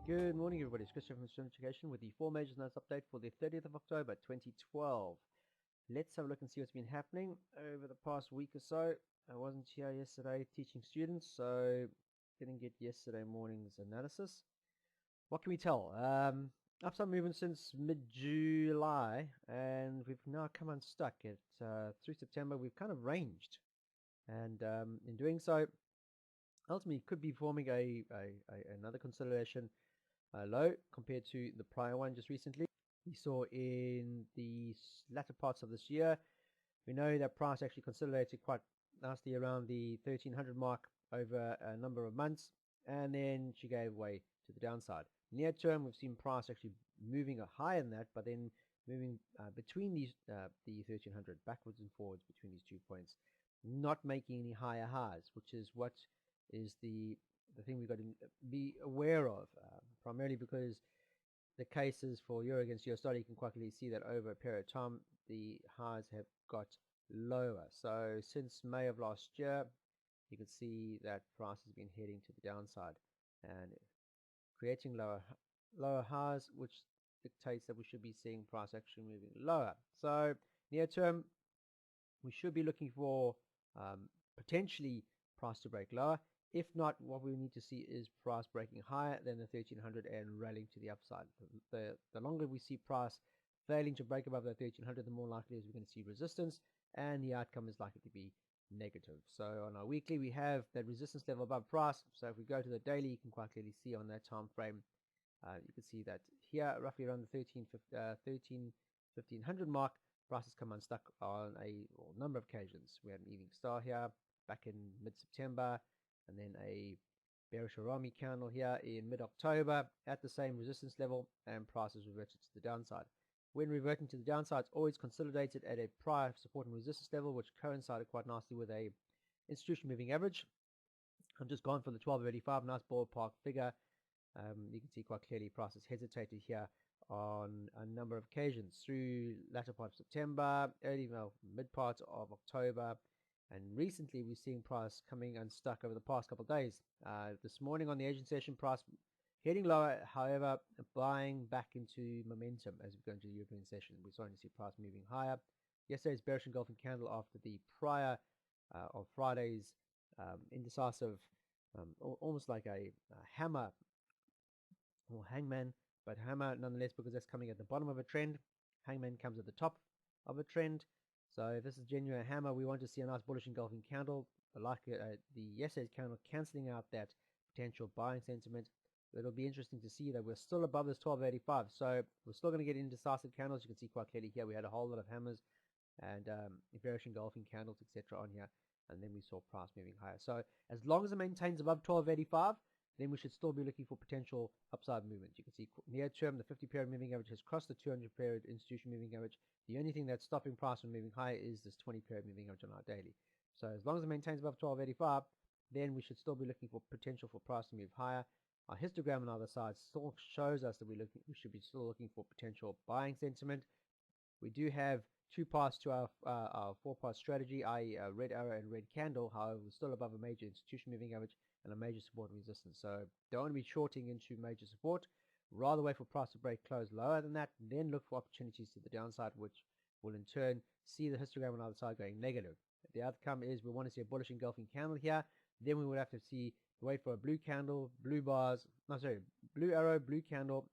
Good morning, everybody. It's Christian from Serene Education with the 4 Majors Notes update for the 30th of October 2012. Let's have a look and see what's been happening over the past week or so. I wasn't here yesterday teaching students, so didn't get yesterday morning's analysis. What can we tell? Upside movement since mid-July, and we've now come unstuck. Through September, we've kind of ranged, and in doing so, ultimately could be forming another consolidation low compared to the prior one just recently. We saw in the latter parts of this year, we know that price actually consolidated quite nicely around the 1300 mark over a number of months, and then she gave way to the downside. Near term, we've seen price actually moving higher than that, but then moving between these the 1300 backwards and forwards between these 2 points, not making any higher highs, which is what is the thing we've got to be aware of, primarily because the cases for euro against US dollar, you can quite clearly see that over a period of time, the highs have got lower. So since May of last year, you can see that price has been heading to the downside and creating lower highs, which dictates that we should be seeing price actually moving lower. So near term, we should be looking for potentially price to break lower. If not, what we need to see is price breaking higher than the 1300 and rallying to the upside. The longer we see price failing to break above the 1300, the more likely is we're going to see resistance, and the outcome is likely to be negative. So on our weekly, we have that resistance level above price. So if we go to the daily, you can quite clearly see on that time frame, you can see that here, roughly around the 1500 mark, price has come unstuck on a number of occasions. We had an evening star here back in mid-September, and then a bearish Arami candle here in mid-October at the same resistance level, and prices reverted to the downside. When reverting to the downside, it's always consolidated at a prior support and resistance level, which coincided quite nicely with a institution moving average. I'm just gone for the 1285, nice ballpark figure. You can see quite clearly prices hesitated here on a number of occasions through latter part of September, mid part of October, and recently we're seeing price coming unstuck over the past couple of days. This morning on the Asian session, price heading lower, however, buying back into momentum as we go into the European session. We're starting to see price moving higher. Yesterday's bearish engulfing candle after the prior of Friday's indecisive, almost like a hammer or hangman, but hammer nonetheless, because that's coming at the bottom of a trend. Hangman comes at the top of a trend. So if this is genuine hammer, we want to see a nice bullish engulfing candle, like the yesterday's candle, cancelling out that potential buying sentiment. It'll be interesting to see that we're still above this 1285. So we're still going to get indecisive candles. You can see quite clearly here we had a whole lot of hammers and bearish engulfing candles, etc. on here, and then we saw price moving higher. So as long as it maintains above 1285, then we should still be looking for potential upside movement. You can see near term, the 50-period moving average has crossed the 200-period institution moving average. The only thing that's stopping price from moving higher is this 20-period moving average on our daily. So as long as it maintains above 1285, then we should still be looking for potential for price to move higher. Our histogram on the other side still shows us that we should be still looking for potential buying sentiment. We do have two parts to our four-part strategy, i.e. a red arrow and red candle. However, we're still above a major institution moving average and a major support and resistance. So don't want to be shorting into major support. Rather wait for price to break close lower than that, then look for opportunities to the downside, which will in turn see the histogram on the other side going negative. The outcome is we want to see a bullish engulfing candle here. Then we would have to wait for a blue candle, blue arrow, blue candle,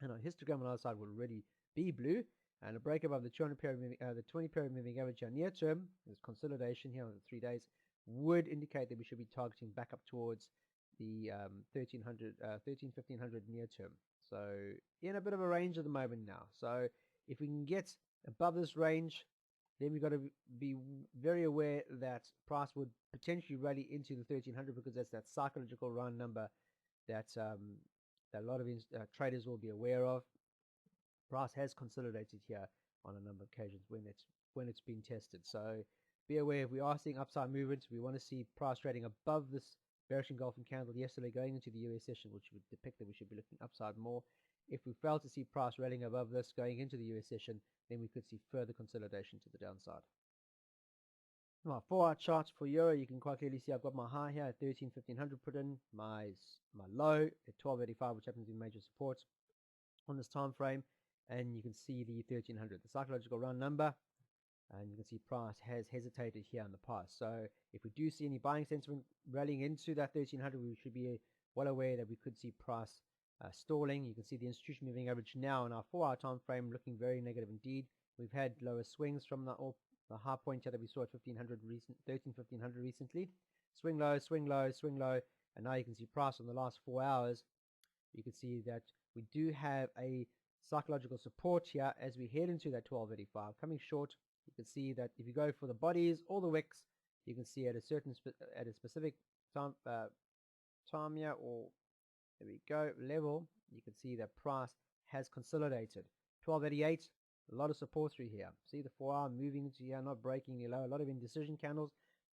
and our histogram on the other side will already be blue. And a break above the 200-period the 20-period moving average here near term, this consolidation here on the 3 days, would indicate that we should be targeting back up towards the 1500 near term. So in a bit of a range at the moment now. So if we can get above this range, then we've got to be very aware that price would potentially rally into the 1300, because that's that psychological round number that a lot of traders will be aware of. Price has consolidated here on a number of occasions when it's been tested. So be aware, if we are seeing upside movements, we want to see price trading above this bearish engulfing candle yesterday going into the US session, which would depict that we should be looking upside more. If we fail to see price rallying above this going into the US session, then we could see further consolidation to the downside. My 4-hour charts for euro, you can quite clearly see I've got my high here at 13,1500 put in, my low at 1285, which happens to be major support on this time frame, and you can see the 1300, the psychological round number, and you can see price has hesitated here in the past. So if we do see any buying sentiment rallying into that 1300, we should be well aware that we could see price stalling. You can see the institution moving average now in our 4-hour time frame looking very negative indeed. We've had lower swings from the high point here that we saw at 1500 recently. Swing low, swing low, swing low, and now you can see price on the last 4 hours. You can see that we do have a psychological support here as we head into that 1285 coming short. You can see that if you go for the bodies or the wicks, you can see at a specific time here, or there we go, level, you can see that price has consolidated. 1288, a lot of support through here. See the 4-hour moving into here, not breaking the low, a lot of indecision candles.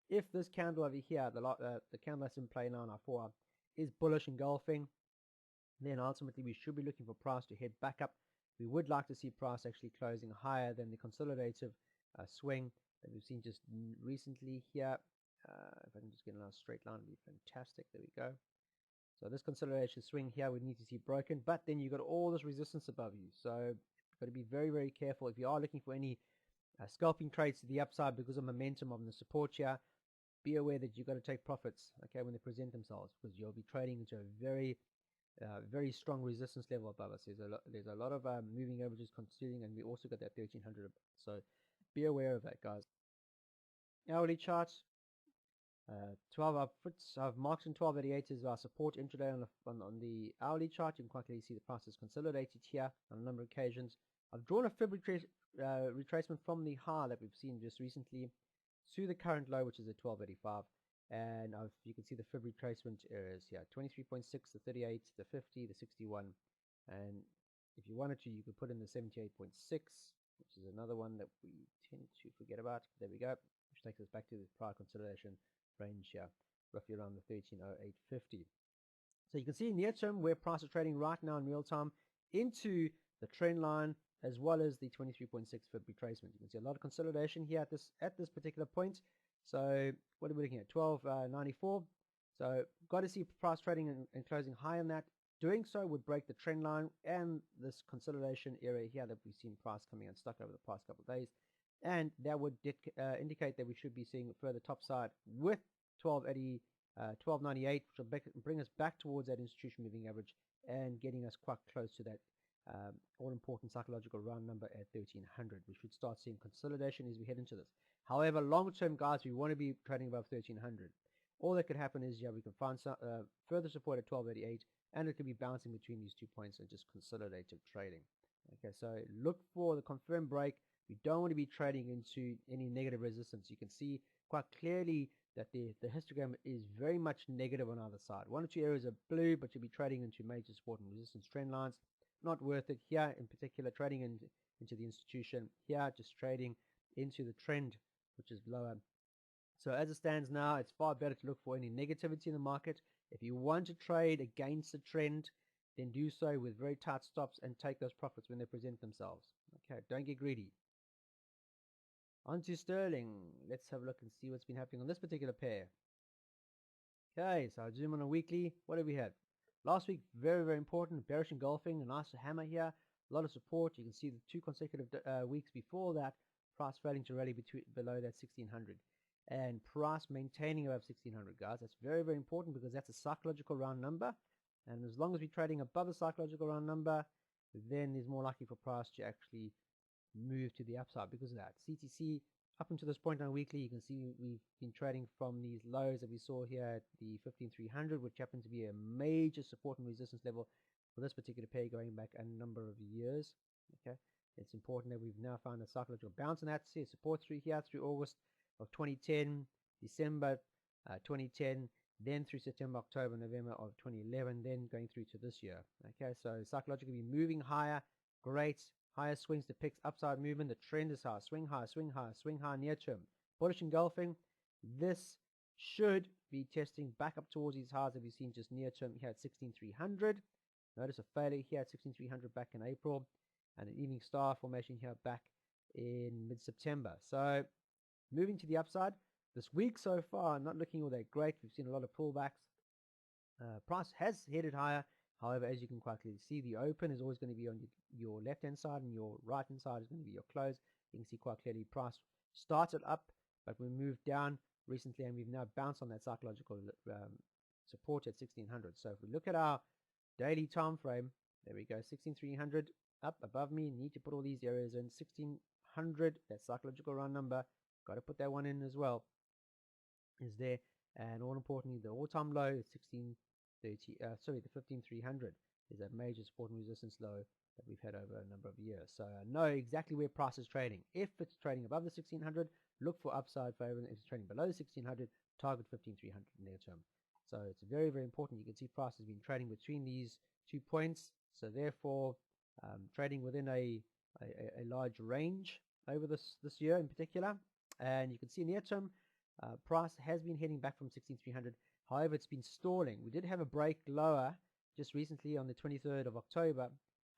If this candle over here, the candle that's in play now on our 4-hour, is bullish engulfing, then ultimately we should be looking for price to head back up. We would like to see price actually closing higher than the consolidative swing that we've seen just recently here. If I can just get a nice straight line, it would be fantastic. There we go. So this consolidation swing here we need to see broken, but then you've got all this resistance above you. So you've got to be very, very careful. If you are looking for any scalping trades to the upside because of momentum on the support here, be aware that you've got to take profits, okay, when they present themselves, because you'll be trading into a very strong resistance level above us. There's a lot of moving averages considering, and we also got that 1300. So be aware of that, guys. Hourly charts. 12 up foots. I've marked in 1288 as our support intraday on the hourly chart. You can quite clearly see the price is consolidated here on a number of occasions. I've drawn a fib retracement from the high that we've seen just recently to the current low, which is at 1285. And you can see the fib retracement areas here: 23.6, the 38, the 50, the 61. And if you wanted to, you could put in the 78.6, which is another one that we tend to forget about. There we go, which takes us back to the prior consolidation range here, roughly around the 1308.50. So you can see near term where price is trading right now in real time into the trend line as well as the 23.6 fib retracement. You can see a lot of consolidation here at this particular point. So what are we looking at? 1294. So got to see price trading and closing high on that. Doing so would break the trend line and this consolidation area here that we've seen price coming unstuck over the past couple of days. And that would indicate that we should be seeing further topside with 1280, 1298, which will bring us back towards that institution moving average and getting us quite close to that all-important psychological round number at 1300. We should start seeing consolidation as we head into this. However, long-term, guys, we want to be trading above 1300. All that could happen is, we can find some, further support at 1288, and it could be bouncing between these 2 points and just consolidated trading. Okay, so look for the confirmed break. We don't want to be trading into any negative resistance. You can see quite clearly that the histogram is very much negative on either side. 1 or 2 areas are blue, but you'll be trading into major support and resistance trend lines. Not worth it here, in particular, trading into the institution. Here, just trading into the trend, which is lower. So as it stands now, it's far better to look for any negativity in the market. If you want to trade against the trend, then do so with very tight stops and take those profits when they present themselves. Okay, don't get greedy. On to sterling. Let's have a look and see what's been happening on this particular pair. Okay, so I zoom on a weekly. What have we had? Last week, very, very important. Bearish engulfing, a nice hammer here. A lot of support. You can see the 2 consecutive weeks before that, price failing to rally below that 1600. And price maintaining above 1600, guys. That's very, very important because that's a psychological round number. And as long as we're trading above the psychological round number, then there's more likely for price to actually move to the upside because of that. CTC up until this point on weekly, you can see we've been trading from these lows that we saw here at the 15300, which happened to be a major support and resistance level for this particular pair going back a number of years. Okay, it's important that we've now found a psychological bounce in that. See support through here through August of 2010, December 2010, then through September, October, November of 2011, then going through to this year. Okay, so psychologically moving higher, great. Higher swings depicts upside movement. The trend is high. Swing high, swing high, swing high near term. Bullish engulfing. This should be testing back up towards these highs that we've seen just near term here at 16,300. Notice a failure here at 16,300 back in April, and an evening star formation here back in mid-September. So moving to the upside, This week so far, not looking all that great. We've seen a lot of pullbacks. Price has headed higher. However, as you can quite clearly see, the open is always going to be on your left-hand side, and your right-hand side is going to be your close. You can see quite clearly price started up, but we moved down recently, and we've now bounced on that psychological support at 1600. So if we look at our daily time frame, there we go, 16300 up above me. Need to put all these areas in. 1600, that psychological round number, got to put that one in as well, is there. And all importantly, the all-time low is 1630. The 15300 is a major support and resistance low that we've had over a number of years. So I know exactly where price is trading. If it's trading above the 1600, look for upside favor. If it's trading below the 1600, target 15300 near term. So it's very, very important. You can see price has been trading between these 2 points. So therefore, trading within a large range over this year in particular. And you can see near term, price has been heading back from 16300. However, it's been stalling. We did have a break lower just recently on the 23rd of October.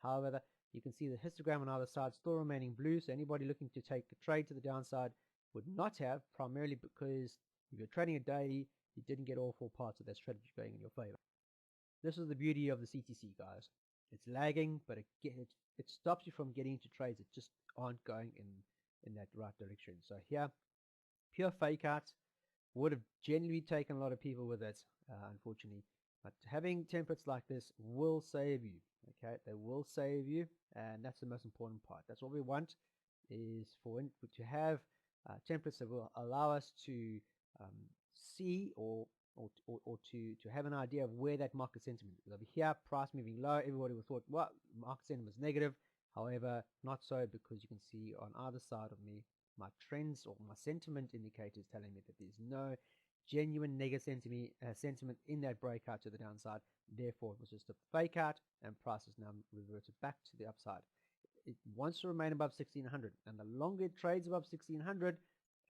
However, you can see the histogram on either side still remaining blue. So anybody looking to take a trade to the downside would not have, primarily because if you're trading a daily, you didn't get all 4 parts of that strategy going in your favor. This is the beauty of the CTC, guys. It's lagging, but it stops you from getting into trades that just aren't going in that right direction. So here, pure fake out would have genuinely taken a lot of people with it, unfortunately. But having templates like this will save you. Okay, they will save you, and that's the most important part. That's what we want, is to have templates that will allow us to see or to have an idea of where that market sentiment is. Over here, price moving low, everybody would have thought, well, market sentiment was negative. However, not so, because you can see on either side of me, my trends or my sentiment indicators telling me that there's no genuine negative sentiment in that breakout to the downside. Therefore, it was just a fake out, and price is now reverted back to the upside. It wants to remain above 1600, and the longer it trades above 1600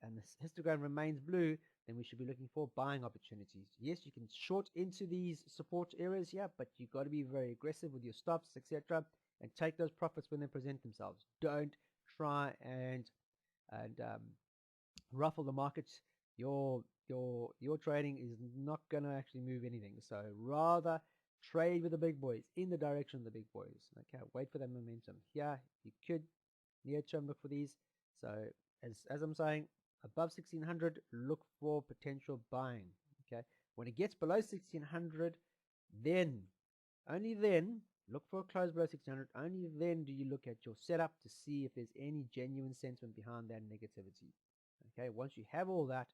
and the histogram remains blue, then we should be looking for buying opportunities. Yes, you can short into these support areas here, but you've got to be very aggressive with your stops, etc., and take those profits when they present themselves. Don't try and ruffle the markets. Your trading is not going to actually move anything. So rather trade with the big boys, in the direction of the big boys. Okay, wait for that momentum. Here, you could near term look for these. So as I'm saying, above 1600, look for potential buying. Okay, when it gets below 1600, then only then look for a close below 1600. Only then do you look at your setup to see if there's any genuine sentiment behind that negativity. Okay, once you have all that,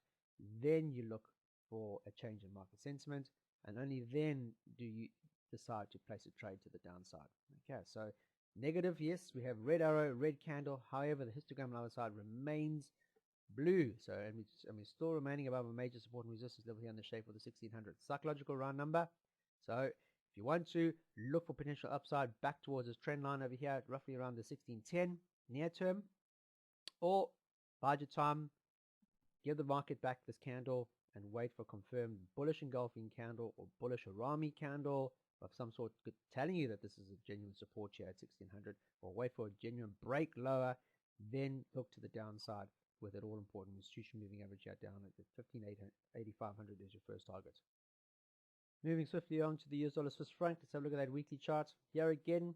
then you look for a change in market sentiment, and only then do you decide to place a trade to the downside. Okay, so negative, yes, we have red arrow, red candle. However, the histogram on the other side remains blue. So and we're still remaining above a major support and resistance level here in the shape of the 1600 psychological round number. So if you want to look for potential upside back towards this trend line over here, roughly around the 1610 near term, or bide your time, give the market back this candle and wait for confirmed bullish engulfing candle or bullish Arami candle of some sort telling you that this is a genuine support here at 1600, or wait for a genuine break lower, then look to the downside with that all important institution moving average here down at the 15,885 is your first target. Moving swiftly on to the US dollar Swiss franc, let's have a look at that weekly chart. Here again,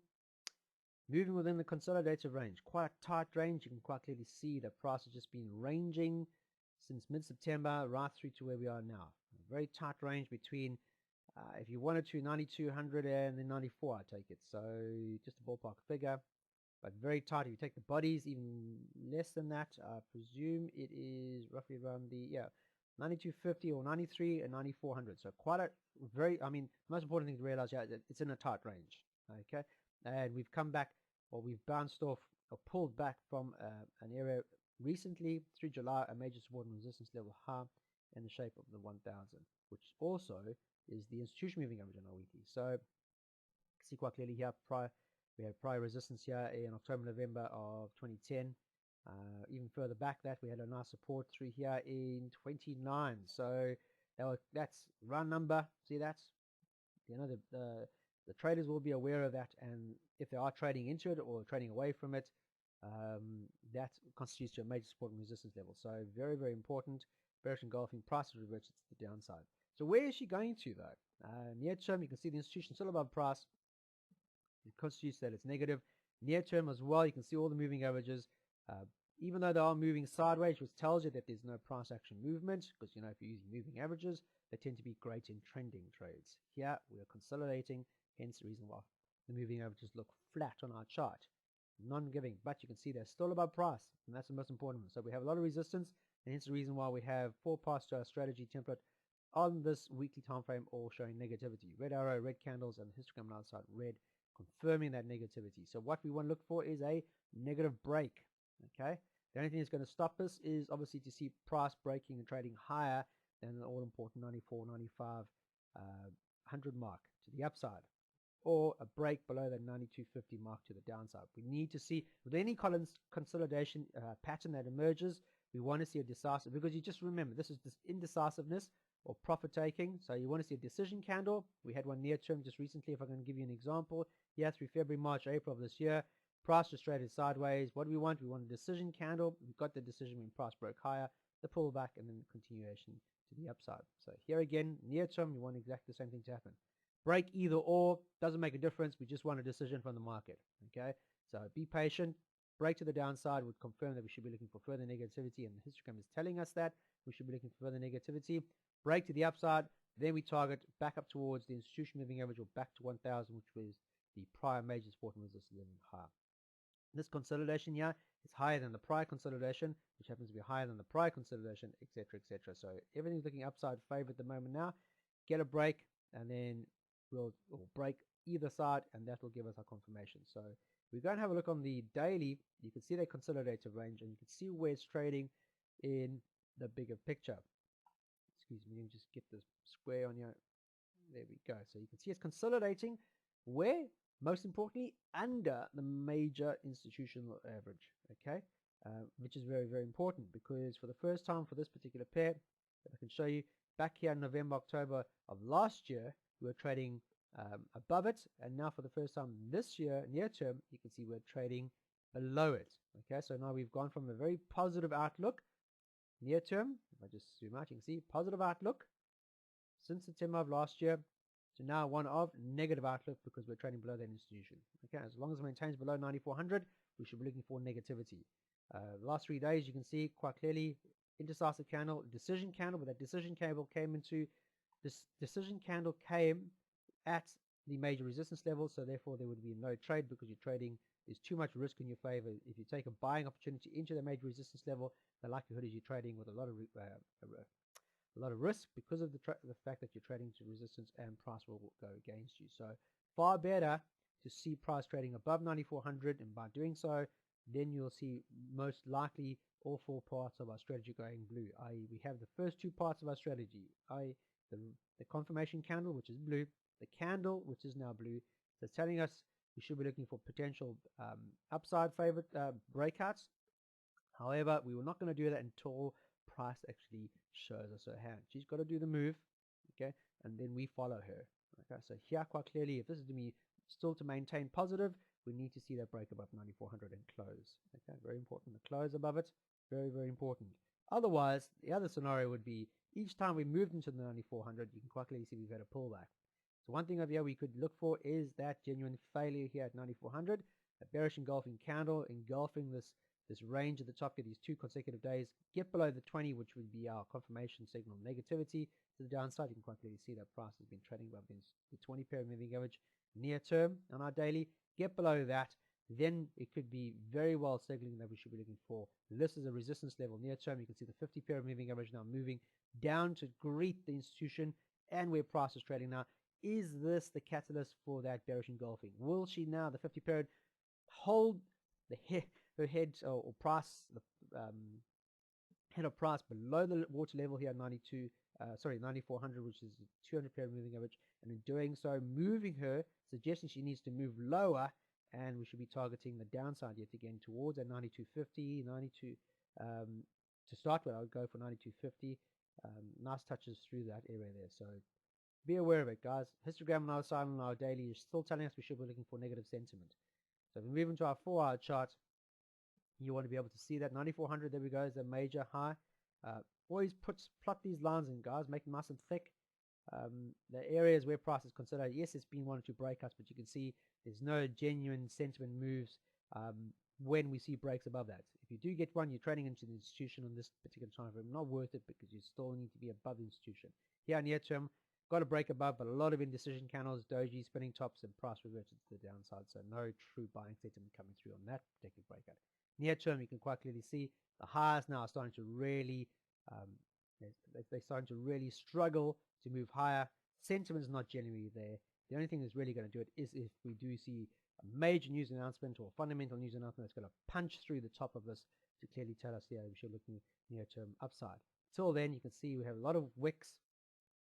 moving within the consolidated range, quite a tight range. You can quite clearly see the price has just been ranging since mid-September right through to where we are now. A very tight range between, if you wanted to, 9200 and then 94, I take it. So just a ballpark figure, but very tight. If you take the bodies, even less than that, I presume it is roughly around the 9250 or 93 and 9400. So quite a very, I mean, the most important thing to realize here is that it's in a tight range. Okay, and we've come back, or we've bounced off or pulled back from an area recently through July, a major support and resistance level high in the shape of the 1000, which also is the institution moving average on our weekly. So see quite clearly here, we had prior resistance here in October, November of 2010. Even further back that we had a nice support through here in 29. So that's round number. See that? You know, the traders will be aware of that, and if they are trading into it or trading away from it, that constitutes a major support and resistance level. So very, very important. bearish engulfing, price reverses to the downside. So where is she going to though? Near term, you can see the institution still above price. It constitutes that it's negative. Near term as well, you can see all the moving averages. Even though they are moving sideways, which tells you that there's no price action movement, because if you're using moving averages, they tend to be great in trending trades. Here we are consolidating, hence the reason why the moving averages look flat on our chart. Non-giving, but you can see they're still above price, and that's the most important one. So we have a lot of resistance, and hence the reason why we have 4 parts to our strategy template on this weekly time frame, all showing negativity. Red arrow, red candles, and the histogram on the other side, red, confirming that negativity. So what we want to look for is a negative break. Okay, the only thing that's going to stop us is obviously to see price breaking and trading higher than the all important 94, 95, 100 mark to the upside, or a break below that 92.50 mark to the downside. We need to see with any consolidation pattern that emerges, we want to see a decisive, because you just remember this is this indecisiveness or profit taking. So you want to see a decision candle. We had one near term just recently. If I can give you an example, here through February, March, April of this year, price just traded sideways. What do we want? We want a decision candle. We've got the decision when price broke higher, the pullback, and then the continuation to the upside. So here again, near term, we want exactly the same thing to happen. Break either or, doesn't make a difference. We just want a decision from the market. Okay, so be patient. Break to the downside would confirm that we should be looking for further negativity, and the histogram is telling us that we should be looking for further negativity. Break to the upside, then we target back up towards the institution moving average, or back to 1,000, which was the prior major support and resistance level high. This consolidation here is higher than the prior consolidation, which happens to be higher than the prior consolidation, etc., etc. So everything's looking upside favor at the moment now. Get a break, and then we'll break either side, and that will give us our confirmation. So we're going to have a look on the daily. You can see the consolidated range, and you can see where it's trading in the bigger picture. Excuse me, let me just get this square on here. There we go. So you can see it's consolidating where, most importantly, under the major institutional average, okay, which is very, very important, because for the first time for this particular pair, if I can show you, back here in November, October of last year, we were trading above it, and now for the first time this year, near term, you can see we're trading below it. Okay, so now we've gone from a very positive outlook near term, if I just zoom out, you can see positive outlook since September of last year, to now one of negative outlook, because we're trading below that institution. Okay, as long as it maintains below 9,400, we should be looking for negativity. The last 3 days, you can see quite clearly indecisive candle, decision candle, but that decision candle came into this decision candle came at the major resistance level, so therefore there would be no trade, because you're trading, there's too much risk in your favor. If you take a buying opportunity into the major resistance level, the likelihood is you're trading with a lot of risk, because of the fact that you're trading to resistance, and price will go against you. So far better to see price trading above 9,400, and by doing so, then you'll see most likely all 4 parts of our strategy going blue, i.e. we have the first 2 parts of our strategy, i.e. the confirmation candle, which is blue, the candle, which is now blue. So it's telling us we should be looking for potential upside favorite breakouts. However, we were not going to do that until price actually shows us her hand. She's got to do the move, okay, and then we follow her. Okay, so here quite clearly, if this is to be still to maintain positive, we need to see that break above 9,400 and close. Okay, very important. The close above it, very, very important. Otherwise, the other scenario would be each time we moved into the 9,400, you can quite clearly see we've had a pullback. So one thing over here we could look for is that genuine failure here at 9,400, a bearish engulfing candle engulfing this range at the top here, these 2 consecutive days, get below the 20, which would be our confirmation signal negativity to the downside. You can quite clearly see that price has been trading above the 20 pair moving average near term on our daily. Get below that, then it could be very well signaling that we should be looking for this is a resistance level near term. You can see the 50 pair moving average now moving down to greet the institution and where price is trading now. Is this the catalyst for that bearish engulfing? Will she now, the 50 period, hold her head or price, the head of price below the water level here at 9,400, which is 200 period moving average, and in doing so, moving her, suggesting she needs to move lower, and we should be targeting the downside yet again towards that 92.50, 92. To start with, I would go for 92.50. Nice touches through that area there. So be aware of it, guys. Histogram on our side on our daily is still telling us we should be looking for negative sentiment. So if we move into our 4-hour chart, you want to be able to see that 9,400, there we go, is a major high. Always plot these lines in, guys, make them nice and thick. The areas where price is considered, yes, it's been 1 or 2 breakouts, but you can see there's no genuine sentiment moves when we see breaks above that. If you do get one, you're trading into the institution on this particular time frame. Not worth it, because you still need to be above the institution. Here near term, got a break above, but a lot of indecision candles, doji, spinning tops, and price reverted to the downside. So no true buying sentiment coming through on that particular breakout. Near term, you can quite clearly see the highs now are starting to really they're starting to really struggle to move higher. Sentiment is not generally there. The only thing that's really going to do it is if we do see a major news announcement or fundamental news announcement that's going to punch through the top of this to clearly tell us, yeah, we should look near term upside. Till then, you can see we have a lot of wicks.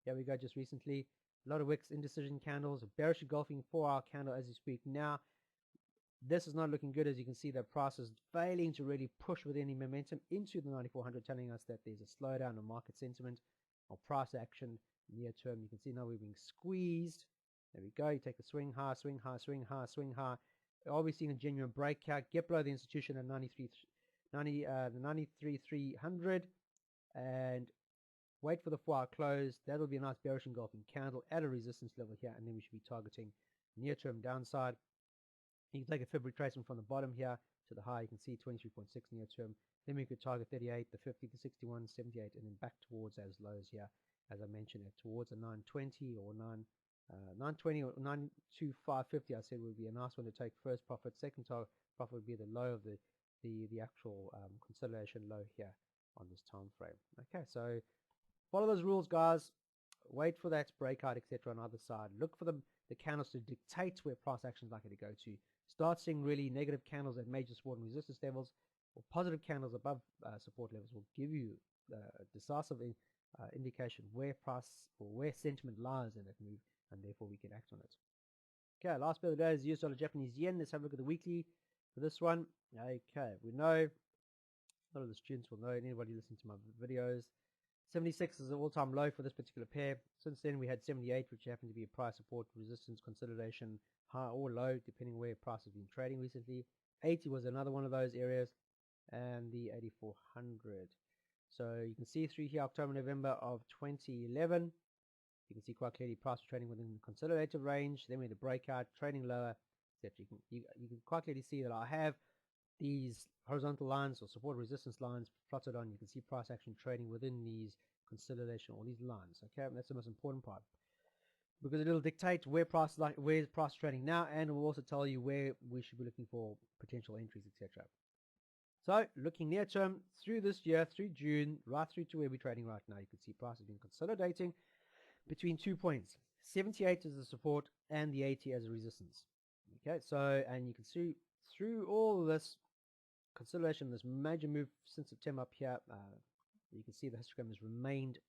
Here we go, just recently, a lot of wicks, indecision candles, a bearish engulfing 4-hour candle as we speak now. This is not looking good. As you can see, the price is failing to really push with any momentum into the 9400, telling us that there's a slowdown in market sentiment or price action near term. You can see now we're being squeezed. There we go. You take the swing high, swing high, swing high, swing high. Are we seeing a genuine breakout? Get below the institution at 93,300 and wait for the 4-hour close. That'll be a nice bearish engulfing candle at a resistance level here, and then we should be targeting near term downside. You can take a fib retracement from the bottom here to the high. You can see 23.6 near term. Then we could target 38, the 50, the 61, 78, and then back towards as lows here, as I mentioned, towards a 920 or 920 or 92550. I said would be a nice one to take first profit. Second profit would be the low of the actual consolidation low here on this time frame. Okay, so follow those rules, guys. Wait for that breakout, etc. on the other side. Look for the candles to dictate where price action is likely to go to. Start seeing really negative candles at major support and resistance levels, or positive candles above support levels will give you a decisive indication where price or where sentiment lies in that move, and therefore we can act on it. Okay, last bit of the day is US dollar Japanese yen. Let's have a look at the weekly for this one. Okay, we know, a lot of the students will know, anybody listening to my videos, 76 is an all-time low for this particular pair. Since then, we had 78, which happened to be a price support, resistance, consolidation, high or low, depending where price has been trading recently. 80 was another one of those areas, and the 8400. So you can see through here, October, November of 2011, you can see quite clearly price trading within the consolidated range. Then we had a breakout, trading lower, etc. You can quite clearly see that I have these horizontal lines or support resistance lines plotted on. You can see price action trading within these consolidation or these lines. Okay, and that's the most important part, because it'll dictate where price trading now, and it will also tell you where we should be looking for potential entries, etc. So looking near term through this year, through June, right through to where we're trading right now, you can see price has been consolidating between 2 points. 78 as a support and the 80 as a resistance. Okay, so, and you can see through all of this consolidation, this major move since September up here, you can see the histogram has remained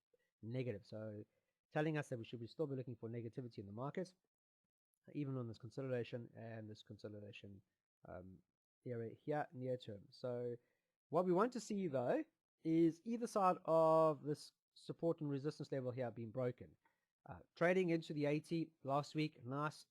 negative, so telling us that we should still be looking for negativity in the market, even on this consolidation and this consolidation area here near term. So what we want to see, though, is either side of this support and resistance level here being broken. Trading into the 80 last week, nice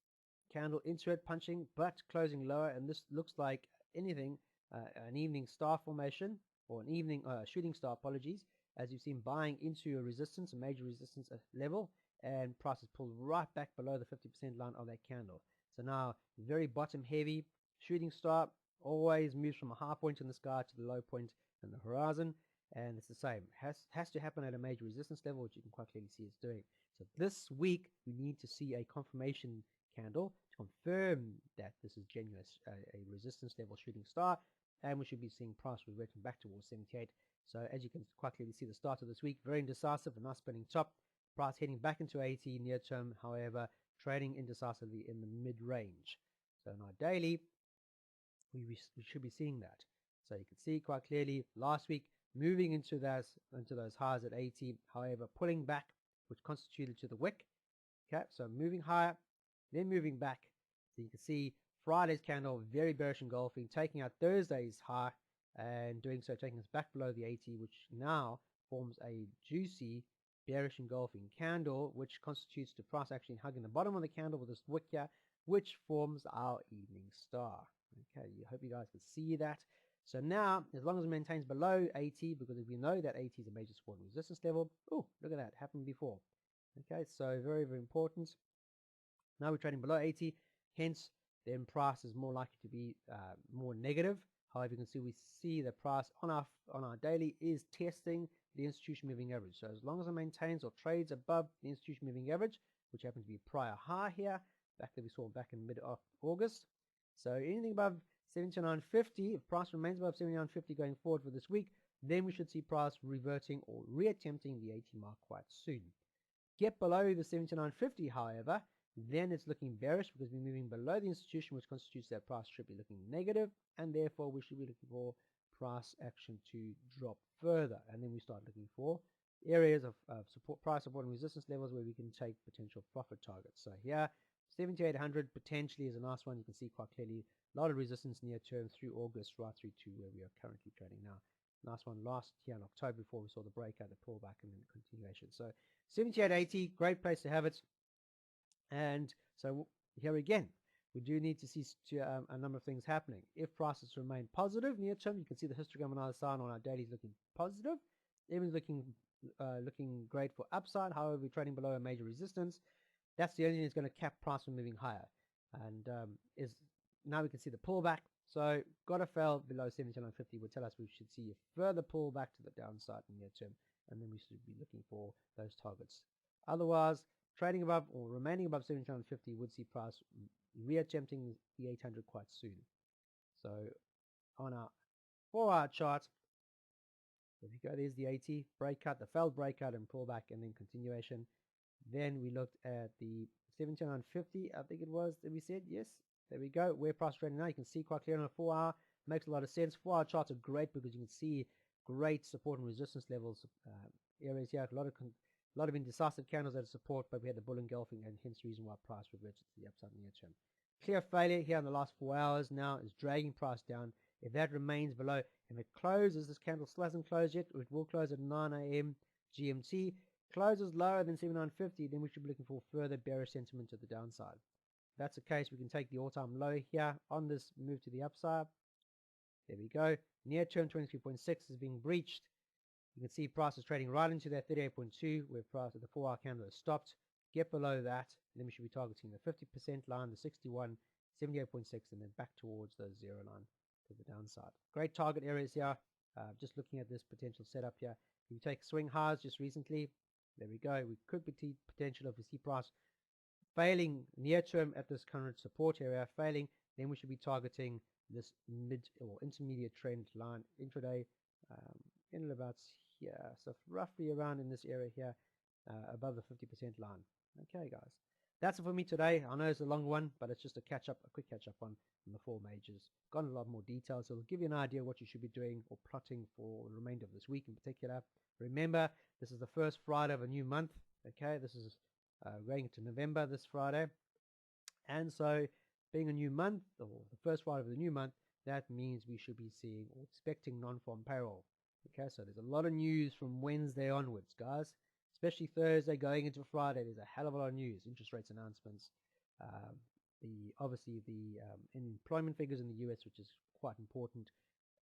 candle into it, punching, but closing lower, and this looks like anything an evening star formation, or an evening shooting star, apologies, as you've seen buying into a resistance, a major resistance level, and price is pulled right back below the 50% line of that candle. So now very bottom heavy, shooting star always moves from a high point in the sky to the low point in the horizon, and it's the same, has to happen at a major resistance level, which you can quite clearly see it's doing. So this week we need to see a confirmation candle to confirm that this is genuine, a resistance level shooting star, and we should be seeing price reverting back towards 78. So as you can quite clearly see, the start of this week, very indecisive, a nice spinning top, price heading back into 80 near term, however trading indecisively in the mid range. So in our daily, we should be seeing that. So you can see quite clearly last week moving into those highs at 80, however pulling back, which constituted to the wick. Okay, so moving higher, then moving back. So you can see Friday's candle very bearish engulfing, taking out Thursday's high, and doing so taking us back below the 80, which now forms a juicy bearish engulfing candle, which constitutes the price actually hugging the bottom of the candle with this wick here, which forms our evening star. Okay, I hope you guys can see that. So now, as long as it maintains below 80, because we know that 80 is a major support and resistance level. Oh, look at that, happened before. Okay, so very, very important. Now we're trading below 80, hence then price is more likely to be more negative. However, you can see the price on our daily is testing the institution moving average. So as long as it maintains or trades above the institution moving average, which happens to be a prior high here, back that we saw back in mid-August. So anything above 79.50, if price remains above 79.50 going forward for this week, then we should see price reverting or reattempting the 80 mark quite soon. Get below the 79.50, however, then it's looking bearish because we're moving below the institution, which constitutes that price should be looking negative, and therefore we should be looking for price action to drop further. And then we start looking for areas of support, price support and resistance levels where we can take potential profit targets. So here, 7800 potentially is a nice one. You can see quite clearly a lot of resistance near term through August right through to where we are currently trading now. Nice one last year in October before we saw the breakout, the pullback, and then the continuation. So 78.80, great place to have it. And so here again, we do need to see a number of things happening. If prices remain positive near term, you can see the histogram on either side on our daily is looking positive. Even looking great for upside. However, we're trading below a major resistance. That's the only thing that's going to cap price from moving higher. And is now we can see the pullback. So got to fail below 79.50 would tell us we should see a further pullback to the downside in near term, and then we should be looking for those targets. Otherwise, trading above or remaining above 79.50 would see price reattempting the 800 quite soon. So on our 4-hour chart, if you go, there's the 80 breakout, the failed breakout and pullback, and then continuation. Then we looked at the 79.50, I think it was that we said, yes, there we go. Where price trading now, you can see quite clear on a 4-hour. Makes a lot of sense. 4-hour charts are great because you can see great support and resistance levels areas here. A lot of indecisive candles that support, but we had the bull engulfing, and hence the reason why price reverted to the upside near term. Clear failure here in the last 4 hours now is dragging price down. If that remains below, and it closes, this candle still hasn't closed yet, it will close at 9 a.m. GMT, closes lower than 79.50, then we should be looking for further bearish sentiment to the downside. If that's the case, we can take the all-time low here on this move to the upside. There we go. Near term 23.6 is being breached. You can see price is trading right into that 38.2 where price at the 4-hour candle has stopped. Get below that, then we should be targeting the 50% line, the 61, 78.6, and then back towards the 0 line to the downside. Great target areas here. Just looking at this potential setup here. If you take swing highs just recently, there we go. We could be potential if we see price failing near term at this current support area, failing, then we should be targeting this mid or intermediate trend line intraday in about here. So roughly around in this area here, above the 50% line. Okay, guys. That's it for me today. I know it's a long one, but it's just a quick catch up on the 4 majors. Got a lot more details, so it'll give you an idea of what you should be doing or plotting for the remainder of this week in particular. Remember, this is the first Friday of a new month. Okay, this is going into November this Friday. And so, being a new month, or the first Friday of the new month, that means we should be seeing or expecting non-farm payroll. Okay, so there's a lot of news from Wednesday onwards, guys. Especially Thursday going into Friday, there's a hell of a lot of news. Interest rates announcements, obviously the employment figures in the US, which is quite important.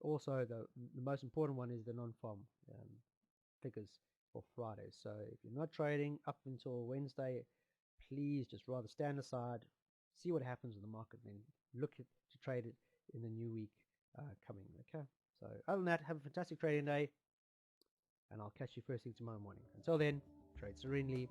Also, the most important one is the non-farm figures for Friday. So if you're not trading up until Wednesday, please just rather stand aside, see what happens in the market, then look to trade it in the new week coming. Okay. So other than that, have a fantastic trading day, and I'll catch you first thing tomorrow morning. Until then, trade serenely.